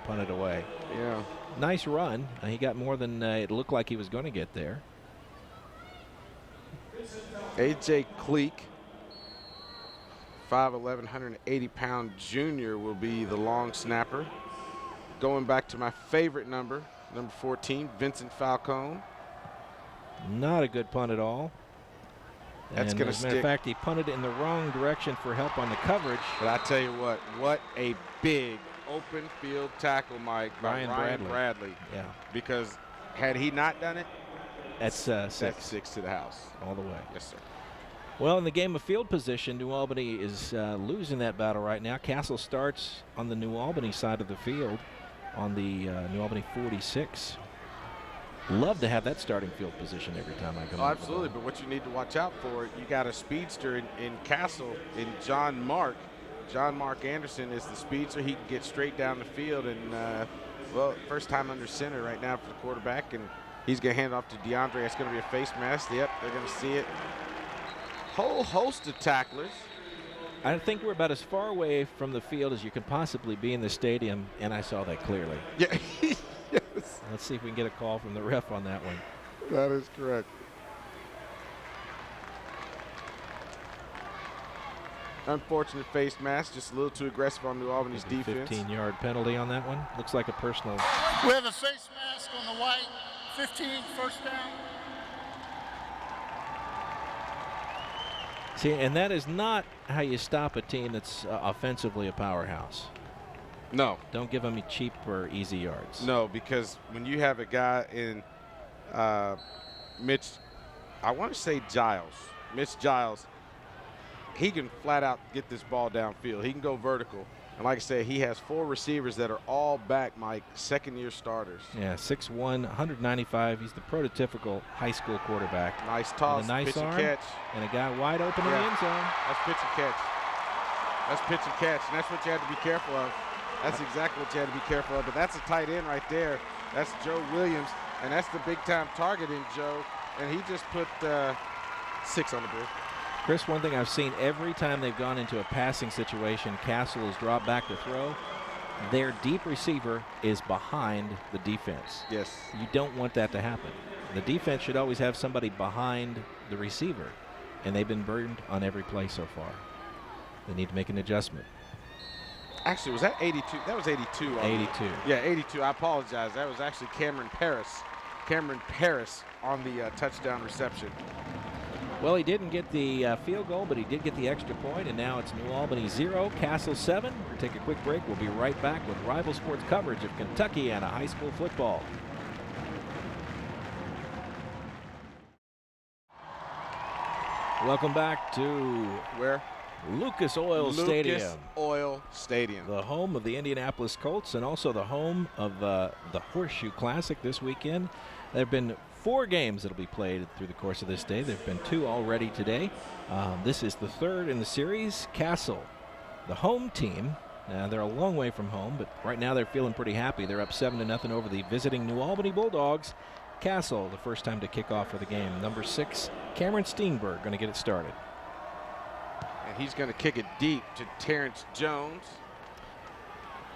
punt it away. Yeah. Nice run. He got more than it looked like he was going to get there. A.J. Cleek, 5'11", 180-pound junior, will be the long snapper. Going back to my favorite number 14, Vincent Falcone. Not a good punt at all. That's going to As a matter stick. of fact, he punted it in the wrong direction for help on the coverage. But I tell you what a big open field tackle, Mike, by Ryan Bradley. Yeah. Because had he not done it, that's six. That's 6 to the house. All the way. Yes, sir. Well, in the game of field position, New Albany is losing that battle right now. Castle starts on the New Albany side of the field on the New Albany 46. Love to have that starting field position every time I come. Oh, absolutely. But what you need to watch out for, you got a speedster in Castle in John Mark. John Mark Anderson is the speedster. He can get straight down the field. And, well, first time under center right now for the quarterback. And he's going to hand off to DeAndre. That's going to be a face mask. Yep, they're going to see it. Whole host of tacklers. I think we're about as far away from the field as you can possibly be in the stadium, and I saw that clearly. Yeah. Yes. Let's see if we can get a call from the ref on that one. That is correct. Unfortunate face mask, just a little too aggressive on New Albany's defense. 15-yard penalty on that one. Looks like a personal. We have a face mask on the white, 15, first down. See, and that is not how you stop a team that's offensively a powerhouse. No. Don't give them cheap or easy yards. No, because when you have a guy in Mitch, I want to say Mitch Giles, he can flat out get this ball downfield. He can go vertical. And like I said, he has 4 receivers that are all back, Mike, second-year starters. Yeah, 6'1", 195. He's the prototypical high school quarterback. Nice toss, and a nice pitch arm, and catch. And a guy wide open in the end zone. That's pitch and catch. That's pitch and catch, and that's what you had to be careful of. That's exactly what you had to be careful of. But that's a tight end right there. That's Joe Williams, and that's the big-time target in Joe. And he just put 6 on the board. Chris, one thing I've seen every time they've gone into a passing situation, Castle has dropped back to throw. Their deep receiver is behind the defense. Yes. You don't want that to happen. The defense should always have somebody behind the receiver, and they've been burned on every play so far. They need to make an adjustment. Actually, was that 82? That was 82. 82. Yeah, 82. I apologize. That was actually Cameron Paris. Cameron Paris on the touchdown reception. Well, he didn't get the field goal, but he did get the extra point, and now it's New Albany 0, Castle 7. We'll take a quick break. We'll be right back with Rival Sports coverage of Kentuckiana high school football. Welcome back to where? Lucas Oil Stadium. Lucas Oil Stadium. The home of the Indianapolis Colts and also the home of the Horseshoe Classic this weekend. There have been 4 games that will be played through the course of this day. There have been 2 already today. This is the 3rd in the series. Castle, the home team. Now, they're a long way from home, but right now they're feeling pretty happy. They're up 7-0 over the visiting New Albany Bulldogs. Castle, the first time to kick off for the game. Number 6, Cameron Steenberg, going to get it started. And he's going to kick it deep to Terrence Jones.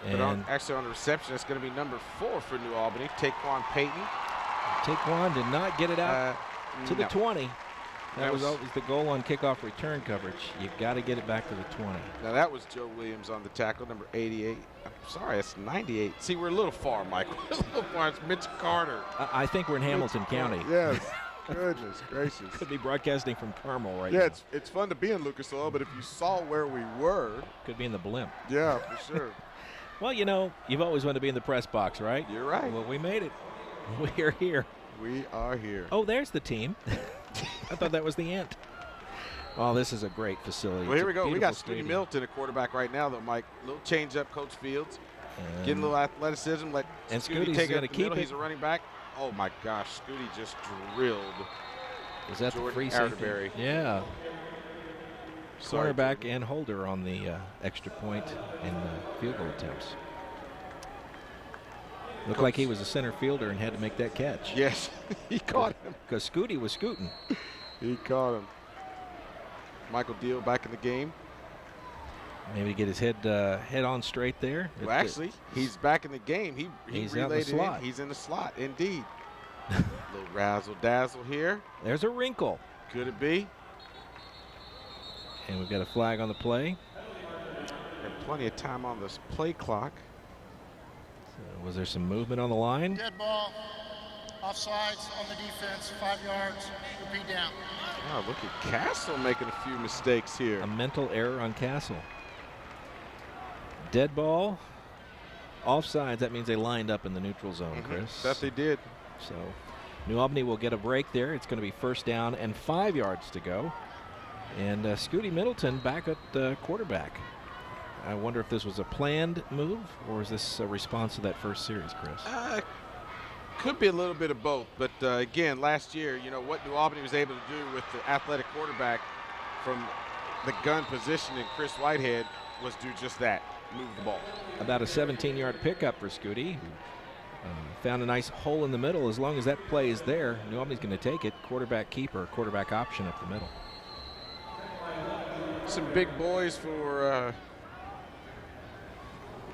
And actually on the reception, it's going to be number 4 for New Albany, Taquan Payton. Taquan did not get it out to the 20. That was always the goal on kickoff return coverage. You've got to get it back to the 20. Now that was Joe Williams on the tackle, number 88. I'm sorry, it's 98. See, we're a little far, Mike. We're a little far. It's Mitch Carter. I think we're in Hamilton County. Yes. Goodness gracious. Could be broadcasting from Carmel right now. Yeah, it's fun to be in Lucas Oil, but if you saw where we were. Could be in the blimp. Yeah, for sure. Well, you know, you've always wanted to be in the press box, right? You're right. Well, we made it. We're here. We are here. Oh, there's the team. I thought that was the ant. Oh, this is a great facility. Well, here we go. We got stadium. Scooty Middleton, a quarterback right now, though, Mike. Little change up, Coach Fields. Getting a little athleticism. Let and Scooty Scooty's take going it to keep it. He's a running back. Oh, my gosh. Scooty just drilled. Is that Jordan the free safety? Arterberry. Yeah. Sorry, cornerback and holder on the extra point and field goal attempts. Looked like he was a center fielder and had to make that catch. Yes, he caught him. Because Scooty was scooting. He caught him. Michael Deal back in the game. Maybe get his head on straight there. Well, actually, he's back in the game. He He's out in the relayed it in. slot. He's in the slot, indeed. Little razzle-dazzle here. There's a wrinkle. Could it be? And we've got a flag on the play. And plenty of time on this play clock. So was there some movement on the line? Dead ball. Offsides on the defense. 5 yards. Repeat down. Oh, look at Castle making a few mistakes here. A mental error on Castle. Dead ball. Offsides, that means they lined up in the neutral zone, Chris. That they did. So New Albany will get a break there. It's going to be first down and 5 yards to go. And Scooty Middleton back at quarterback. I wonder if this was a planned move or is this a response to that first series, Chris? Could be a little bit of both. But again, last year, you know, what New Albany was able to do with the athletic quarterback from the gun position in Chris Whitehead was do just that, move the ball. About a 17-yard pickup for Scooty. Found a nice hole in the middle. As long as that play is there, New Albany's going to take it. Quarterback keeper, quarterback option up the middle. Some big boys for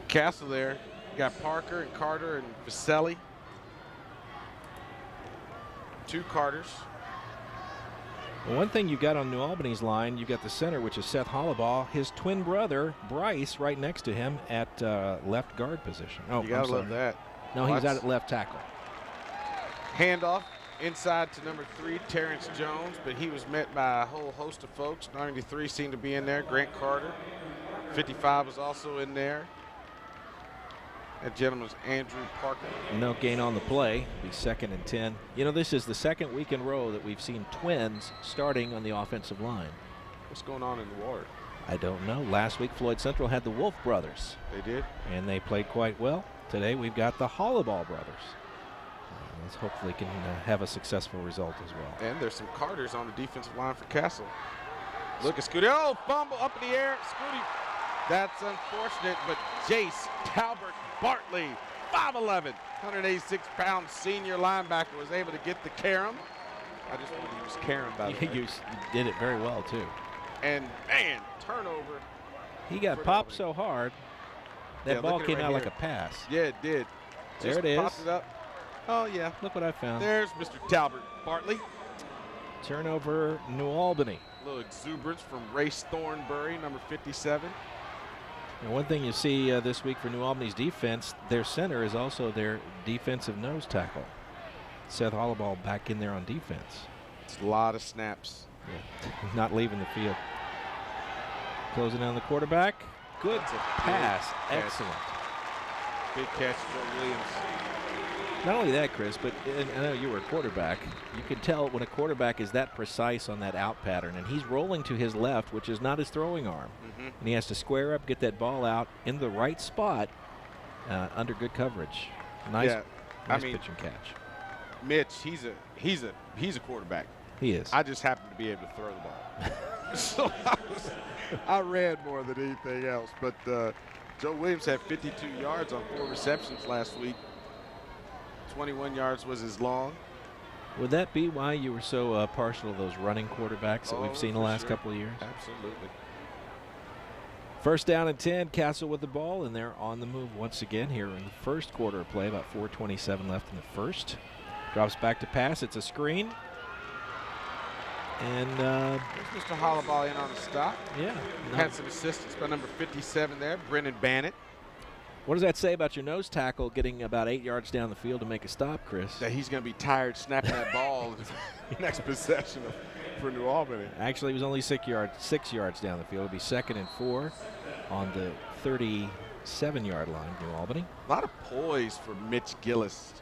Castle there. You got Parker and Carter and Vaselli. 2 Carters. Well, one thing you got on New Albany's line, you got the center, which is Seth Hollabaugh. His twin brother, Bryce, right next to him at left guard position. Oh, You gotta love that. No, he's out at left tackle. Handoff inside to number 3, Terrence Jones, but he was met by a whole host of folks. 93 seemed to be in there. Grant Carter. 55 was also in there. That gentleman's Andrew Parker. No gain on the play. Be 2nd and 10. You know, this is the 2nd week in a row that we've seen twins starting on the offensive line. What's going on in the ward? I don't know. Last week, Floyd Central had the Wolf brothers. They did? And they played quite well. Today, we've got the Hollabaugh brothers. Let's hopefully can have a successful result as well. And there's some Carters on the defensive line for Castle. Look at Scooty. Oh, fumble up in the air. Scooty. That's unfortunate, but Jace Talbert Bartley, 5'11", 186-pound senior linebacker, was able to get the carom. I just wanted to use carom, by the way. You did it very well, too. And, man, turnover. He got popped so hard, that ball came out like a pass. Yeah, it did. There it is. Popped it up. Oh, yeah. Look what I found. There's Mr. Talbert Bartley. Turnover, New Albany. A little exuberance from Race Thornbury, number 57. And one thing you see this week for New Albany's defense, their center is also their defensive nose tackle. Seth Hollabaugh back in there on defense. It's a lot of snaps. Yeah. Not leaving the field. Closing down the quarterback. Good pass. Excellent. Big catch, Joe Williams. Not only that, Chris, but I know you were a quarterback. You can tell when a quarterback is that precise on that out pattern, and he's rolling to his left, which is not his throwing arm. And he has to square up, get that ball out in the right spot under good coverage. Nice, nice pitch and catch. Mitch, he's a quarterback. He is. I just happen to be able to throw the ball. So I ran more than anything else. But Joe Williams had 52 yards on 4 receptions last week. 21 yards was his long. Would that be why you were so partial to those running quarterbacks that we've seen the last couple of years? Absolutely. First down and 10, Castle with the ball, and they're on the move once again here in the first quarter of play. About 4:27 left in the first. Drops back to pass. It's a screen. And there's Mr. Hollabaugh in on the stop. Yeah. Had some assistance by number 57 there, Brennan Bannett. What does that say about your nose tackle getting about 8 yards down the field to make a stop, Chris? That he's going to be tired snapping that ball next possession for New Albany. Actually, it was only 6 yards down the field. It'll be 2nd and 4 on the 37-yard line, New Albany. A lot of poise for Mitch Gillis.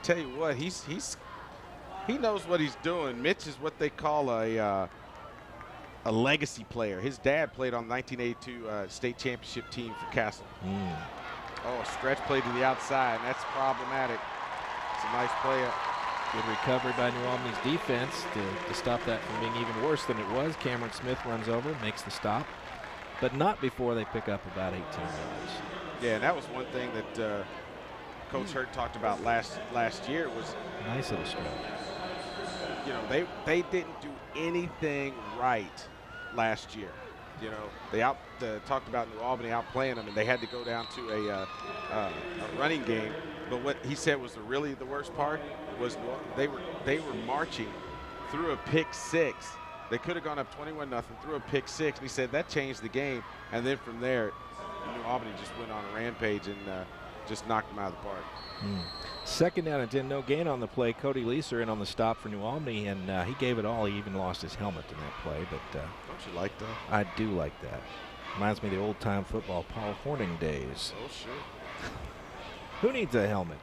Tell you what, he knows what he's doing. Mitch is what they call a legacy player. His dad played on the 1982 state championship team for Castle. Oh, a stretch play to the outside, and that's problematic. It's a nice play up. Good recovery by New Albany's defense to stop that from being even worse than it was. Cameron Smith runs over, makes the stop, but not before they pick up about 18 yards. Yeah, and that was one thing that Coach Hurt talked about last year was nice little stretch. You know, they didn't do anything right last year. You know, they talked about New Albany outplaying them, and they had to go down to a running game. But what he said was really the worst part was they were marching through a pick six. They could have gone up 21-0 through a pick six, and he said that changed the game. And then from there, New Albany just went on a rampage and just knocked them out of the park. 2nd down and 10, no gain on the play. Cody Leeser in on the stop for New Albany, and he gave it all. He even lost his helmet in that play. But don't you like that? I do like that. Reminds me of the old-time football Paul Hornung days. Oh, sure. Who needs a helmet?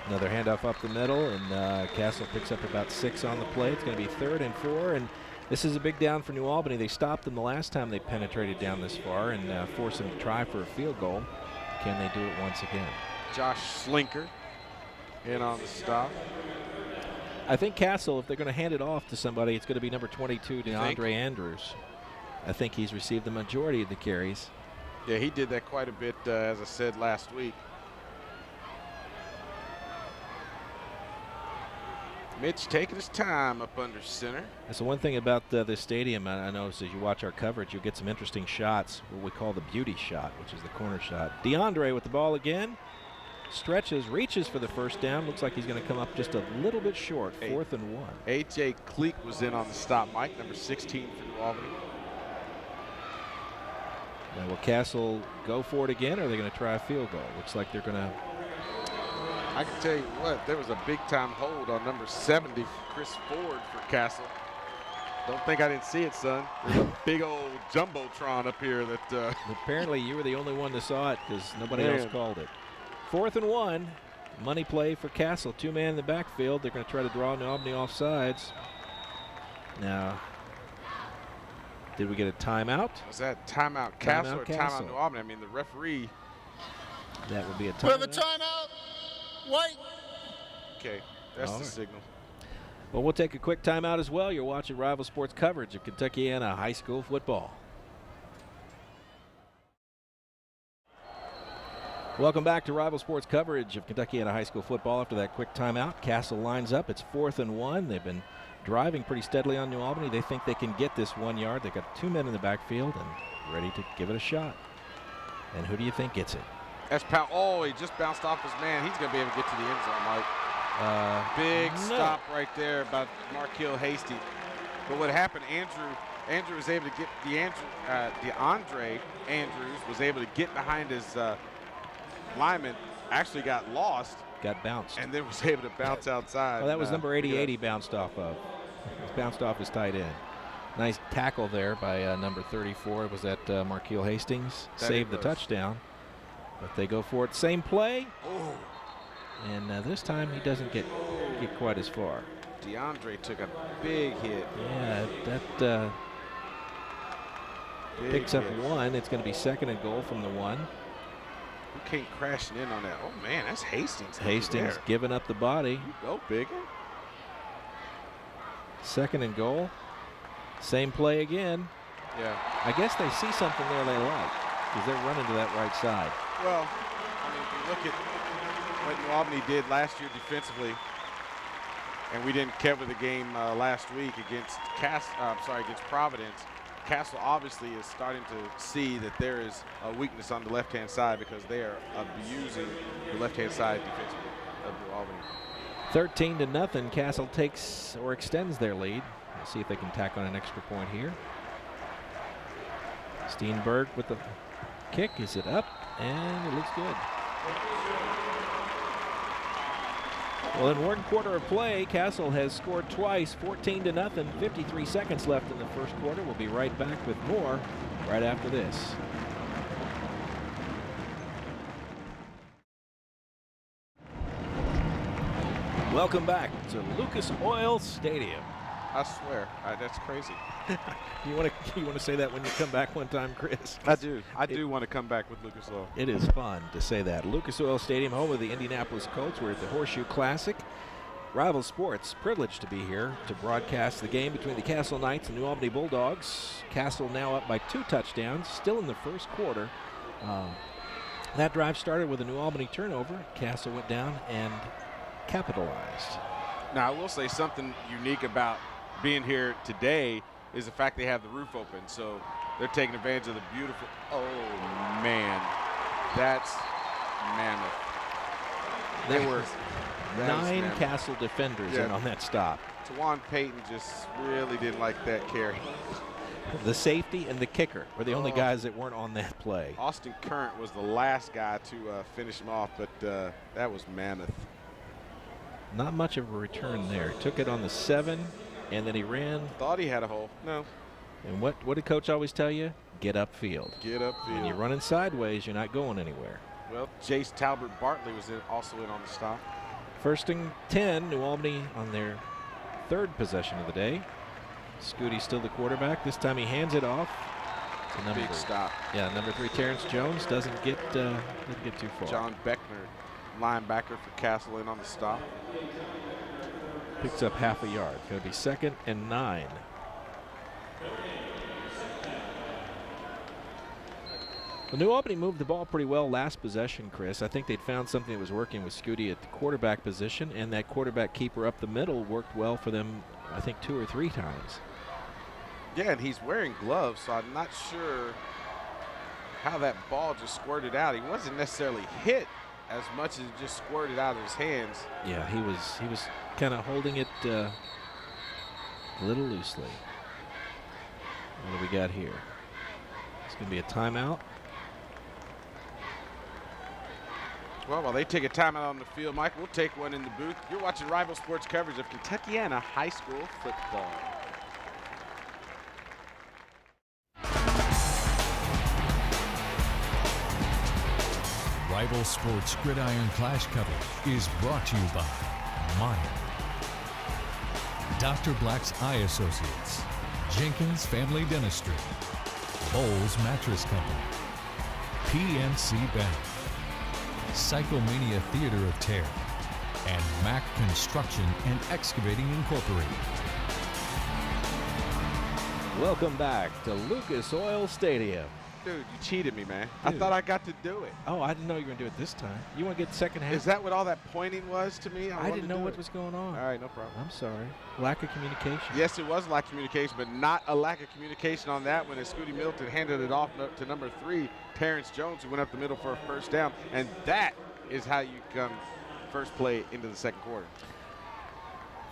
Another handoff up the middle, and Castle picks up about 6 on the play. It's going to be 3rd and 4, and this is a big down for New Albany. They stopped them the last time they penetrated down this far and forced them to try for a field goal. Can they do it once again? Josh Slinker in on the stop. I think Castle, if they're going to hand it off to somebody, it's going to be number 22, DeAndre Andrews. I think he's received the majority of the carries. Yeah, he did that quite a bit, as I said last week. Mitch taking his time up under center. That's the one thing about this stadium. I noticed as you watch our coverage, you'll get some interesting shots, what we call the beauty shot, which is the corner shot. DeAndre with the ball again. Stretches, reaches for the first down. Looks like he's going to come up just a little bit short. 4th and 1. A.J. Cleek was in on the stop, Mike, number 16 for New Albany. Now, will Castle go for it again, or are they going to try a field goal? Looks like they're going to. I can tell you what, there was a big-time hold on number 70, Chris Ford for Castle. Don't think I didn't see it, son. There's a big old jumbotron up here that. Apparently, you were the only one that saw it because nobody else called it. 4th and 1. Money play for Castle. 2-man in the backfield. They're going to try to draw New Albany off sides. Now, did we get a timeout? Was that timeout Castle or timeout New Albany? I mean, the referee. That would be a timeout. We have a timeout. White. Okay, that's All the right. signal. Well, we'll take a quick timeout as well. You're watching Rival Sports coverage of Kentuckiana high school football. Welcome back to Rival Sports coverage of Kentuckiana high school football. After that quick timeout, Castle lines up. It's 4th and 1. They've been driving pretty steadily on New Albany. They think they can get this 1 yard. They've got 2 men in the backfield and ready to give it a shot. And who do you think gets it? That's Powell. Oh, he just bounced off his man. He's going to be able to get to the end zone, Mike. Big stop right there by Markeel Hasty. But what happened, Andrew was able to get DeAndre Andrews was able to get behind his lineman, actually got lost. Got bounced. And then was able to bounce outside. Oh, that was number 88 he bounced off of. He bounced off his tight end. Nice tackle there by number 34. Was that Markeel Hastings? Saved the touchdown. But they go for it. Same play. Oh. And this time he doesn't get quite as far. DeAndre took a big hit. Yeah, that picks up 1. It's going to be 2nd and goal from the 1. Who came crashing in on that? Oh, man, that's Hastings. Hastings giving up the body. You go, Bigger. 2nd and goal. Same play again. Yeah. I guess they see something there they like because they're running to that right side. Well, I mean, if you look at what New Albany did last year defensively, and we didn't cover the game last week against against Providence. Castle obviously is starting to see that there is a weakness on the left-hand side because they are abusing the left-hand side defensively of New Albany. 13-0. Castle takes or extends their lead. We'll see if they can tack on an extra point here. Steenberg with the kick. Is it up? And it looks good. Well, in 1 quarter of play, Castle has scored twice, 14-0. 53 seconds left in the first quarter. We'll be right back with more right after this. Welcome back to Lucas Oil Stadium. I swear, that's crazy. You want to say that when you come back one time, Chris? I do. I do want to come back with Lucas Oil. It is fun to say that. Lucas Oil Stadium, home of the Indianapolis Colts. We're at the Horseshoe Classic. Rival Sports, privileged to be here to broadcast the game between the Castle Knights and New Albany Bulldogs. Castle now up by 2 touchdowns, still in the first quarter. That drive started with a New Albany turnover. Castle went down and capitalized. Now, I will say something unique about being here today is the fact they have the roof open. So they're taking advantage of the beautiful, oh man, that's mammoth. There were That is 9 mammoth. Castle defenders Yeah. in on that stop. Tawan Payton just really didn't like that carry. The safety and the kicker were the only Oh. guys that weren't on that play. Austin Current was the last guy to finish him off, but that was mammoth. Not much of a return there. Took it on the 7, and then he ran. Thought he had a hole. No. And what did Coach always tell you? Get upfield. Get up When you're field. running sideways, you're not going anywhere. Well, Jace Talbert Bartley was also in on the stop. 1st and 10, New Albany on their 3rd possession of the day. Scooty still the quarterback. This time he hands it off to number Big stop. Yeah, number 3, Terrence Jones doesn't get too far. John Beckner, linebacker for Castle, in on the stop. Picks up half a yard. Going to be 2nd and 9. Well, New Albany moved the ball pretty well last possession, Chris. I think they'd found something that was working with Scooty at the quarterback position, and that quarterback keeper up the middle worked well for them, I think, 2 or 3 times. Yeah, and he's wearing gloves, so I'm not sure how that ball just squirted out. He wasn't necessarily hit as much as it just squirted out of his hands. Yeah, he was kind of holding it a little loosely. What do we got here? It's going to be a timeout. Well, while they take a timeout on the field, Mike, we'll take one in the booth. You're watching Rival Sports coverage of Kentuckiana High School football. Rival Sports Gridiron Clash coverage is brought to you by Meyer, Dr. Black's Eye Associates, Jenkins Family Dentistry, Bowles Mattress Company, PNC Bank, Psychomania Theater of Terror, and Mac Construction and Excavating Incorporated. Welcome back to Lucas Oil Stadium. Dude, you cheated me, man. I Dude. thought I got to do it. Oh, I didn't know you were going to do it this time. You want to get second half? Is that what all that pointing was to me? I didn't know what was going on. All right, no problem. I'm sorry. Lack of communication. Yes, it was lack of communication, but not a lack of communication on that when Scooty Milton handed it off to number 3, Terrence Jones, who went up the middle for a first down. And that is how you come first play into the second quarter.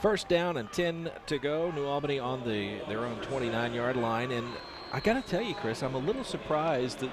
1st down and 10 to go. New Albany on their own 29-yard line. And I got to tell you, Chris, I'm a little surprised that